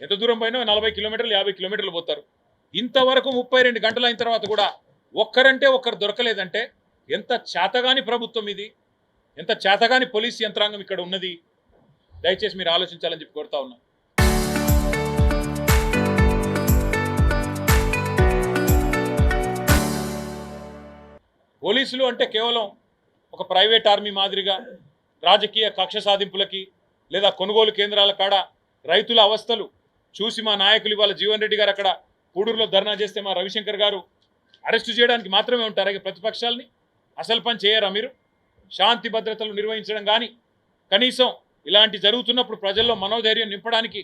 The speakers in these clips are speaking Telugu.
ఎంత దూరం పోయినా 40 కిలోమీటర్లు 50 కిలోమీటర్లు పోతారు. ఇంతవరకు 32 గంటలు అయిన తర్వాత కూడా ఒక్కరంటే ఒక్కరు దొరకలేదంటే ఎంత చేతగాని ప్రభుత్వం ఇది, ఎంత చేతగాని పోలీస్ యంత్రాంగం ఇక్కడ ఉన్నది. దయచేసి మీరు ఆలోచించాలని చెప్పి కోరుతా ఉన్నా. పోలీసులు అంటే కేవలం ఒక ప్రైవేట్ ఆర్మీ మాదిరిగా రాజకీయ కక్ష సాధింపులకి లేదా కొనుగోలు కేంద్రాల కాడ రైతుల అవస్థలు చూసి మా నాయకులు ఇవాళ జీవన్ రెడ్డి గారు అక్కడ పూడూరులో ధర్నా చేస్తే మా రవిశంకర్ గారు అరెస్టు చేయడానికి మాత్రమే ఉంటారు. ప్రతిపక్షాలని అసలు పని చేయరా మీరు? శాంతి భద్రతలు నిర్వహించడం కానీ కనీసం ఇలాంటి జరుగుతున్నప్పుడు ప్రజల్లో మనోధైర్యం నింపడానికి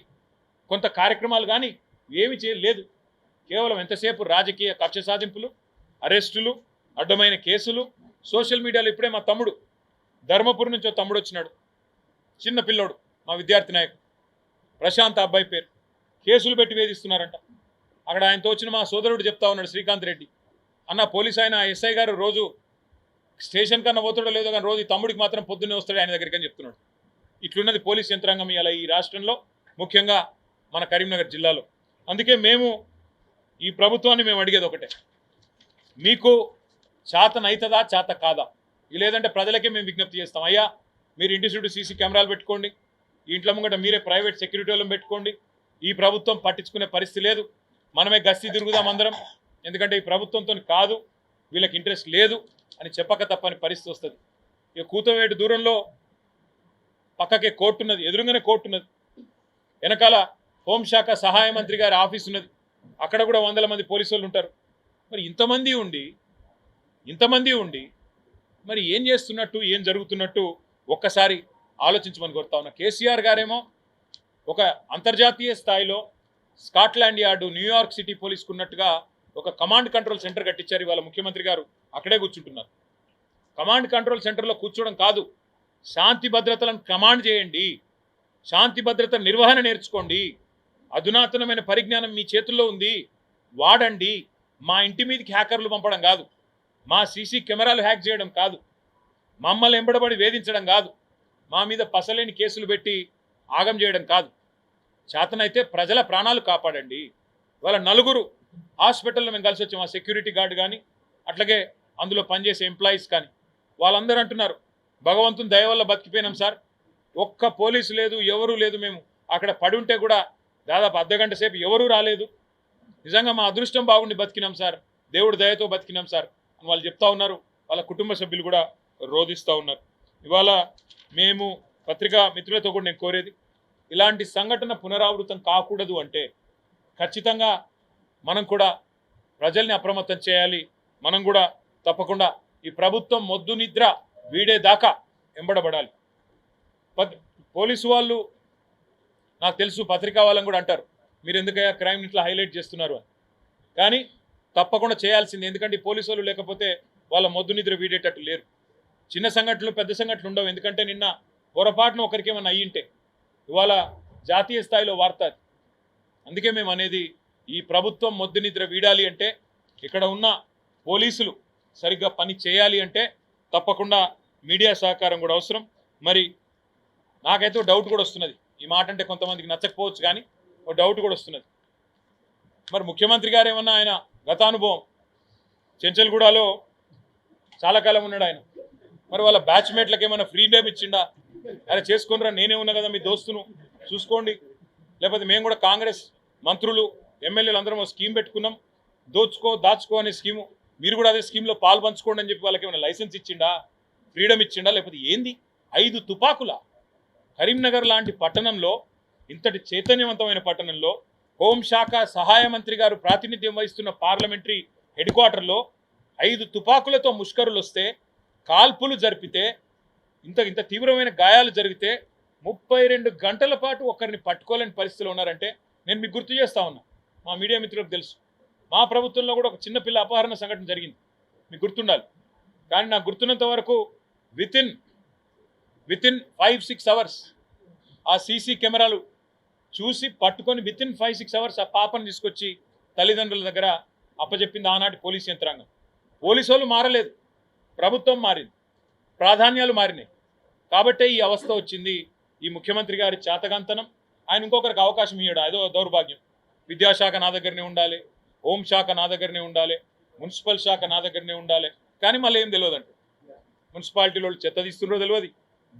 కొంత కార్యక్రమాలు కానీ ఏమి చేయలేదు. కేవలం ఎంతసేపు రాజకీయ కక్ష సాధింపులు, అరెస్టులు, అడ్డమైన కేసులు. సోషల్ మీడియాలో ఇప్పుడే మా తమ్ముడు ధర్మపురి నుంచి తమ్ముడు వచ్చినాడు, చిన్న పిల్లోడు, మా విద్యార్థి నాయకుడు ప్రశాంత్ అబ్బాయి పేరు, కేసులు పెట్టి వేధిస్తున్నారంట. అక్కడ ఆయనతో వచ్చిన మా సోదరుడు చెప్తా ఉన్నాడు శ్రీకాంత్ రెడ్డి, అన్న పోలీసు ఆయన ఎస్ఐ గారు రోజు స్టేషన్ కన్నా పోతాడో లేదో కానీ రోజు తమ్ముడికి మాత్రం పొద్దున్నే వస్తాడు ఆయన దగ్గరికి అని చెప్తున్నాడు. ఇట్లున్నది పోలీస్ యంత్రాంగం ఇలా ఈ రాష్ట్రంలో, ముఖ్యంగా మన కరీంనగర్ జిల్లాలో. అందుకే మేము ఈ ప్రభుత్వాన్ని మేము అడిగేది ఒకటే, మీకు చేతనైతుందా చేత కాదా? లేదంటే ప్రజలకే మేము విజ్ఞప్తి చేస్తాం, అయ్యా మీరు ఇంటి చుట్టూ సీసీ కెమెరాలు పెట్టుకోండి, ఇంట్లో ముంగట మీరే ప్రైవేట్ సెక్యూరిటీ వాళ్ళని పెట్టుకోండి, ఈ ప్రభుత్వం పట్టించుకునే పరిస్థితి లేదు, మనమే గస్తీ తిరుగుదాం అందరం, ఎందుకంటే ఈ ప్రభుత్వంతో కాదు, వీళ్ళకి ఇంట్రెస్ట్ లేదు అని చెప్పక తప్పని పరిస్థితి వస్తుంది. ఇక కూతవేటు దూరంలో పక్కకే కోర్టు ఉన్నది, ఎదురుగానే కోర్టు ఉన్నది, వెనకాల హోంశాఖ సహాయ మంత్రి గారి ఆఫీస్ ఉన్నది, అక్కడ కూడా 100 మంది పోలీసు వాళ్ళు ఉంటారు. మరి ఇంతమంది ఉండి మరి ఏం చేస్తున్నట్టు, ఏం జరుగుతున్నట్టు ఒక్కసారి ఆలోచించమని కోరుతా ఉన్నా. కేసీఆర్ గారేమో ఒక అంతర్జాతీయ స్థాయిలో స్కాట్లాండ్ యార్డు, న్యూయార్క్ సిటీ పోలీసుకు ఉన్నట్టుగా ఒక కమాండ్ కంట్రోల్ సెంటర్ కట్టించారు. ఇవాళ ముఖ్యమంత్రి గారు అక్కడే కూర్చుంటున్నారు. కమాండ్ కంట్రోల్ సెంటర్లో కూర్చోవడం కాదు, శాంతి భద్రతలను కమాండ్ చేయండి, శాంతి భద్రత నిర్వహణ నేర్చుకోండి, అధునాతనమైన పరిజ్ఞానం మీ చేతుల్లో ఉంది, వాడండి. మా ఇంటి మీదకి హ్యాకర్లు పంపడం కాదు, మా సీసీ కెమెరాలు హ్యాక్ చేయడం కాదు, మమ్మల్ని ఎంబడబడి వేధించడం కాదు, మా మీద పసలేని కేసులు పెట్టి ఆగం చేయడం కాదు. చేతనైతే ప్రజల ప్రాణాలు కాపాడండి. వాళ్ళ 4 హాస్పిటల్లో మేము కలిసి వచ్చాం, మా సెక్యూరిటీ గార్డు కానీ అట్లాగే అందులో పనిచేసే ఎంప్లాయీస్ కానీ, వాళ్ళందరూ అంటున్నారు భగవంతుని దయ వల్ల బతికిపోయినాం సార్, ఒక్క పోలీసు లేదు, ఎవరూ లేదు, మేము అక్కడ పడి ఉంటే కూడా దాదాపు అర్ధగంట సేపు ఎవరూ రాలేదు, నిజంగా మా అదృష్టం బాగుండి బతికినాం సార్, దేవుడి దయతో బతికినాం సార్ అని వాళ్ళు చెప్తా ఉన్నారు. వాళ్ళ కుటుంబ సభ్యులు కూడా రోధిస్తూ ఉన్నారు. ఇవాళ మేము పత్రికా మిత్రులతో కూడా నేను కోరేది, ఇలాంటి సంఘటన పునరావృతం కాకూడదు అంటే ఖచ్చితంగా మనం కూడా ప్రజల్ని అప్రమత్తం చేయాలి. మనం కూడా తప్పకుండా ఈ ప్రభుత్వం మొద్దు నిద్ర వీడేదాకా ఎంబడబడాలి. పోలీసు వాళ్ళు నాకు తెలుసు, పత్రికా వాళ్ళని కూడా అంటారు మీరు ఎందుకయ్యా క్రైమ్ ఇట్లా హైలైట్ చేస్తున్నారు అని, కానీ తప్పకుండా చేయాల్సింది. ఎందుకంటే పోలీసు వాళ్ళు లేకపోతే వాళ్ళ మొద్దు నిద్ర వీడేటట్టు లేరు. చిన్న సంఘటనలు పెద్ద సంఘటనలు ఉండవు, ఎందుకంటే నిన్న పొరపాటున ఒకరికి ఏమైనా అయ్యింటే ఇవాళ జాతీయ స్థాయిలో వార్త. అందుకే మేము అనేది ఈ ప్రభుత్వం మొద్దు నిద్ర వీడాలి అంటే, ఇక్కడ ఉన్న పోలీసులు సరిగ్గా పని చేయాలి అంటే తప్పకుండా మీడియా సహకారం కూడా అవసరం. మరి నాకైతే డౌట్ కూడా వస్తున్నది, ఈ మాట అంటే కొంతమందికి నచ్చకపోవచ్చు కానీ ఒక డౌట్ కూడా వస్తున్నది. మరి ముఖ్యమంత్రి గారు ఏమన్నా ఆయన గతానుభవం చెంచల్గూడలో చాలా కాలం ఉన్నాడు ఆయన, మరి వాళ్ళ బ్యాచ్మేట్లకు ఏమైనా ఫ్రీ డేమ్ ఇచ్చిండా? అరే చేసుకునిరా, నేనే ఉన్నా కదా మీ దోస్తును, చూసుకోండి. లేకపోతే మేము కూడా కాంగ్రెస్ మంత్రులు ఎమ్మెల్యేలు అందరం ఒక స్కీమ్ పెట్టుకున్నాం, దాచుకో అనే స్కీము, మీరు కూడా అదే స్కీమ్లో పాలు పంచుకోండి అని చెప్పి వాళ్ళకి ఏమైనా లైసెన్స్ ఇచ్చిండా, ఫ్రీడమ్ ఇచ్చిండా? లేకపోతే ఏంది? 5 తుపాకుల కరీంనగర్ లాంటి పట్టణంలో, ఇంతటి చైతన్యవంతమైన పట్టణంలో హోంశాఖ సహాయ మంత్రి గారు ప్రాతినిధ్యం వహిస్తున్న పార్లమెంటరీ హెడ్ క్వార్టర్లో 5 తుపాకులతో ముష్కరులు వస్తే, కాల్పులు జరిపితే, ఇంత తీవ్రమైన గాయాలు జరిగితే 32 గంటల పాటు ఒకరిని పట్టుకోలేని పరిస్థితిలో ఉన్నారంటే నేను మీకు గుర్తు చేస్తా ఉన్నా, మా మీడియా మిత్రులకు తెలుసు, మా ప్రభుత్వంలో కూడా ఒక చిన్నపిల్ల అపహరణ సంఘటన జరిగింది, మీకు గుర్తుండాలి. కానీ నాకు గుర్తున్నంత వరకు వితిన్ 5-6 అవర్స్ ఆ సీసీ కెమెరాలు చూసి పట్టుకొని వితిన్ 5-6 అవర్స్ ఆ పాపను తీసుకొచ్చి తల్లిదండ్రుల దగ్గర అప్పచెప్పింది ఆనాటి పోలీస్ యంత్రాంగం. పోలీసు వాళ్ళు మారలేదు, ప్రభుత్వం మారింది, ప్రాధాన్యాలు మారినాయి. కాబట్టే ఈ అవస్థ వచ్చింది. ఈ ముఖ్యమంత్రి గారి చేతగాంతనం, ఆయన ఇంకొకరికి అవకాశం ఇవ్వడు, అదో దౌర్భాగ్యం. విద్యాశాఖ నా దగ్గరనే ఉండాలి, హోంశాఖ నా దగ్గరనే ఉండాలి, మున్సిపల్ శాఖ నా దగ్గరనే ఉండాలి, కానీ మళ్ళీ ఏం తెలియదంట. మున్సిపాలిటీలో చెత్త తీస్తున్నారో తెలియదు,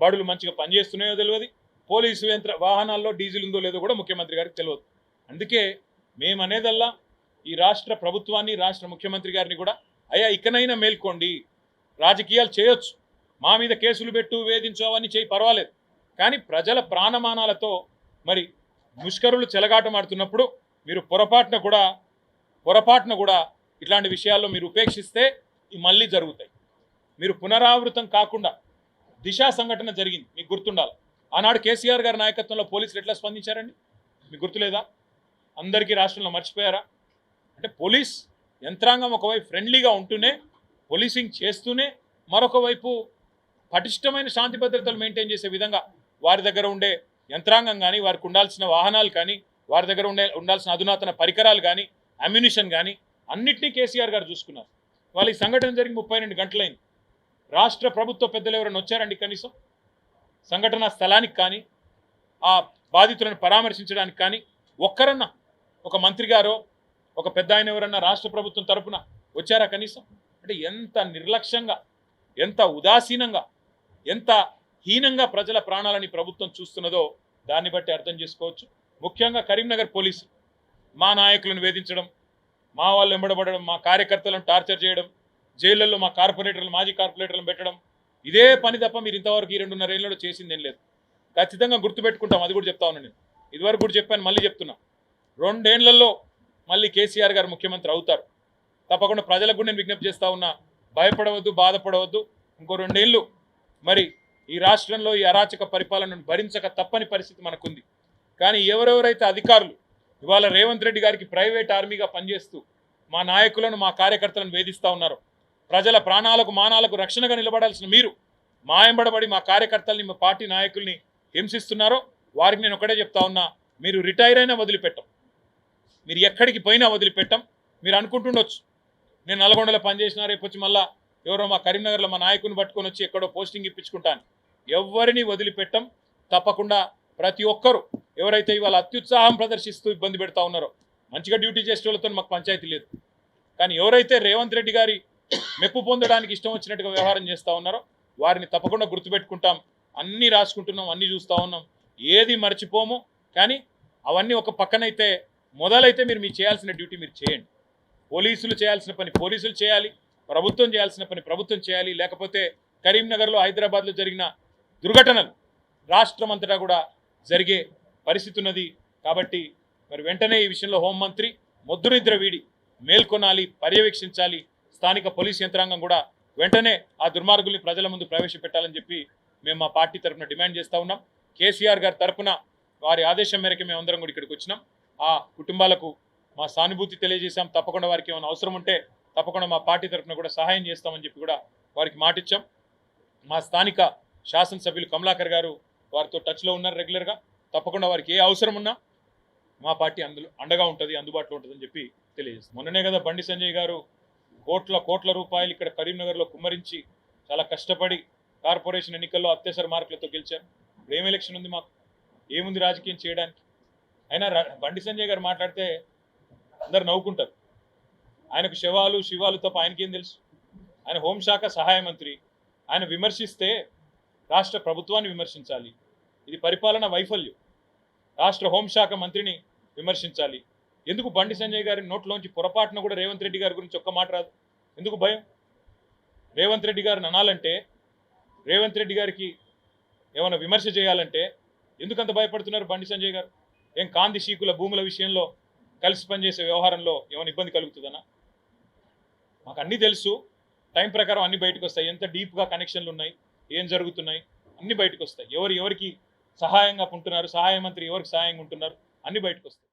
బడులు మంచిగా పనిచేస్తున్నాయో తెలియదు, పోలీసు వాహనాల్లో డీజిల్ ఉందో లేదో కూడా ముఖ్యమంత్రి గారికి తెలియదు. అందుకే మేమనేదల్లా ఈ రాష్ట్ర ప్రభుత్వాన్ని, రాష్ట్ర ముఖ్యమంత్రి గారిని కూడా, అయ్యా ఇకనైనా మేల్కోండి, రాజకీయాలు చేయొచ్చు, మా మీద కేసులు పెట్టు, వేధించు, అవన్నీ చేయి, పర్వాలేదు, కానీ ప్రజల ప్రాణమానాలతో మరి ముష్కరులు చెలగాటమాడుతున్నప్పుడు మీరు పొరపాటున కూడా ఇట్లాంటి విషయాల్లో మీరు ఉపేక్షిస్తే మళ్ళీ జరుగుతాయి. మీరు పునరావృతం కాకుండా దిశా సంఘటన జరిగింది, మీకు గుర్తుండాలి. ఆనాడు కేసీఆర్ గారి నాయకత్వంలో పోలీసులు ఎట్లా స్పందించారండి, మీకు గుర్తులేదా? అందరికీ రాష్ట్రంలో మర్చిపోయారా? అంటే పోలీస్ యంత్రాంగం ఒకవైపు ఫ్రెండ్లీగా ఉంటూనే, పోలీసింగ్ చేస్తూనే, మరొక వైపు పటిష్టమైన శాంతి భద్రతలు మెయింటైన్ చేసే విధంగా వారి దగ్గర ఉండే యంత్రాంగం కానీ, వారికి ఉండాల్సిన వాహనాలు కానీ, వారి దగ్గర ఉండాల్సిన అధునాతన పరికరాలు కానీ, అమ్యునిషన్ కానీ అన్నింటినీ కేసీఆర్ గారు చూసుకున్నారు. వాళ్ళ ఈ సంఘటన జరిగి 32 గంటలైంది. రాష్ట్ర ప్రభుత్వ పెద్దలు ఎవరైనా వచ్చారండి కనీసం సంఘటనా స్థలానికి కానీ, ఆ బాధితులను పరామర్శించడానికి కానీ? ఒక్కరన్నా, ఒక మంత్రి గారో, ఒక పెద్ద ఆయన ఎవరన్నా రాష్ట్ర ప్రభుత్వం తరపున వచ్చారా కనీసం? అంటే ఎంత నిర్లక్ష్యంగా, ఎంత ఉదాసీనంగా, ఎంత హీనంగా ప్రజల ప్రాణాలని ప్రభుత్వం చూస్తున్నదో దాన్ని బట్టి అర్థం చేసుకోవచ్చు. ముఖ్యంగా కరీంనగర్ పోలీసులు మా నాయకులను వేధించడం, మా వాళ్ళు వెంబడబడడం, మా కార్యకర్తలను టార్చర్ చేయడం, జైళ్లలో మా కార్పొరేటర్లు, మాజీ కార్పొరేటర్లను పెట్టడం, ఇదే పని తప్ప మీరు ఇంతవరకు ఈ 2.5 ఏళ్ళలో చేసింది ఏం లేదు. ఖచ్చితంగా గుర్తుపెట్టుకుంటాం, అది కూడా చెప్తా ఉన్నాను నేను. ఇదివరకు కూడా చెప్పాను, మళ్ళీ చెప్తున్నా, 2 ఏళ్లలో మళ్ళీ కేసీఆర్ గారు ముఖ్యమంత్రి అవుతారు. తప్పకుండా ప్రజలకు కూడా నేను విజ్ఞప్తి చేస్తా ఉన్నా, భయపడవద్దు, బాధపడవద్దు. ఇంకో 2 ఏళ్ళు మరి ఈ రాష్ట్రంలో ఈ అరాచక పరిపాలనను భరించక తప్పని పరిస్థితి మనకుంది. కానీ ఎవరెవరైతే అధికారులు ఇవాళ రేవంత్ రెడ్డి గారికి ప్రైవేట్ ఆర్మీగా పనిచేస్తూ మా నాయకులను, మా కార్యకర్తలను వేధిస్తూ ఉన్నారు, ప్రజల ప్రాణాలకు, మానాలకు రక్షణగా నిలబడాల్సిన మీరు మాయంబడబడి మా కార్యకర్తల్ని, మా పార్టీ నాయకుల్ని హింసిస్తున్నారో వారికి నేను ఒకటే చెప్తా ఉన్నా, మీరు రిటైర్ అయినా వదిలిపెట్టం, మీరు ఎక్కడికి పోయినా వదిలిపెట్టం. మీరు అనుకుంటుండొచ్చు నేను నల్గొండలో పనిచేసినా రేపు వచ్చి మళ్ళా ఎవరో మా కరీంనగర్లో మా నాయకుని పట్టుకొని వచ్చి ఎక్కడో పోస్టింగ్ ఇప్పించుకుంటాను. ఎవరిని వదిలిపెట్టం. తప్పకుండా ప్రతి ఒక్కరూ ఎవరైతే ఇవాళ అత్యుత్సాహం ప్రదర్శిస్తూ ఇబ్బంది పెడతా ఉన్నారో, మంచిగా డ్యూటీ చేసే వాళ్ళతో మాకు పంచాయతీ లేదు, కానీ ఎవరైతే రేవంత్ రెడ్డి గారి మెప్పు పొందడానికి ఇష్టం వచ్చినట్టుగా వ్యవహారం చేస్తూ ఉన్నారో వారిని తప్పకుండా గుర్తుపెట్టుకుంటాం. అన్నీ రాసుకుంటున్నాం, అన్నీ చూస్తూ ఉన్నాం, ఏది మర్చిపోము. కానీ అవన్నీ ఒక పక్కనైతే, మొదలైతే మీరు చేయాల్సిన డ్యూటీ మీరు చేయండి. పోలీసులు చేయాల్సిన పని పోలీసులు చేయాలి, ప్రభుత్వం చేయాల్సిన పని ప్రభుత్వం చేయాలి. లేకపోతే కరీంనగర్లో, హైదరాబాద్లో జరిగిన దుర్ఘటనలు రాష్ట్రం అంతటా కూడా జరిగే పరిస్థితి ఉన్నది. కాబట్టి మరి వెంటనే ఈ విషయంలో హోంమంత్రి మొద్దునిద్ర వీడి మేల్కొనాలి, పర్యవేక్షించాలి. స్థానిక పోలీస్ యంత్రాంగం కూడా వెంటనే ఆ దుర్మార్గుల్ని ప్రజల ముందు ప్రవేశపెట్టాలని చెప్పి మేము మా పార్టీ తరఫున డిమాండ్ చేస్తూ ఉన్నాం. కేసీఆర్ గారి తరఫున వారి ఆదేశం మేరకు మేమందరం కూడా ఇక్కడికి వచ్చినాం. ఆ కుటుంబాలకు మా సానుభూతి తెలియజేశాం. తప్పకుండా వారికి ఏమైనా అవసరం ఉంటే తప్పకుండా మా పార్టీ తరఫున కూడా సహాయం చేస్తామని చెప్పి కూడా వారికి మాటిచ్చాం. మా స్థానిక శాసనసభ్యులు కమలాకర్ గారు వారితో టచ్లో ఉన్నారు రెగ్యులర్గా. తప్పకుండా వారికి ఏ అవసరం ఉన్నా మా పార్టీ అండగా ఉంటుంది, అందుబాటులో ఉంటుందని చెప్పి తెలియజేస్తాం. మొన్ననే కదా బండి సంజయ్ గారు కోట్ల రూపాయలు ఇక్కడ కరీంనగర్లో కుమ్మరించి చాలా కష్టపడి కార్పొరేషన్ ఎన్నికల్లో అత్యవసర మార్కులతో గెలిచారు. ఇప్పుడు ఏం ఎలక్షన్ ఉంది, మాకు ఏముంది రాజకీయం చేయడానికి? అయినా బండి సంజయ్ గారు మాట్లాడితే అందరు నవ్వుకుంటారు. ఆయనకు శివాలు తప్ప ఆయనకేం తెలుసు? ఆయన హోంశాఖ సహాయ మంత్రి. ఆయన విమర్శిస్తే రాష్ట్ర ప్రభుత్వాన్ని విమర్శించాలి, ఇది పరిపాలన వైఫల్యం. రాష్ట్ర హోంశాఖ మంత్రిని విమర్శించాలి. ఎందుకు బండి సంజయ్ గారి నోట్లోంచి పొరపాటున కూడా రేవంత్ రెడ్డి గారి గురించి ఒక్క మాట రాదు? ఎందుకు భయం? రేవంత్ రెడ్డి గారిని అనాలంటే, రేవంత్ రెడ్డి గారికి ఏమైనా విమర్శ చేయాలంటే ఎందుకంత భయపడుతున్నారు బండి సంజయ్ గారు? ఏం కాంది శీకుల భూముల విషయంలో కలిసి పనిచేసే వ్యవహారంలో ఏమైనా ఇబ్బంది కలుగుతుందనా? మాకు అన్నీ తెలుసు, టైం ప్రకారం అన్ని బయటకు వస్తాయి. ఎంత డీప్గా కనెక్షన్లు ఉన్నాయి, ఏం జరుగుతున్నాయి అన్నీ బయటకు వస్తాయి. ఎవరికి సహాయంగా ఉంటున్నారు, సహాయ మంత్రి ఎవరికి సహాయంగా ఉంటున్నారు, అన్నీ బయటకు వస్తాయి.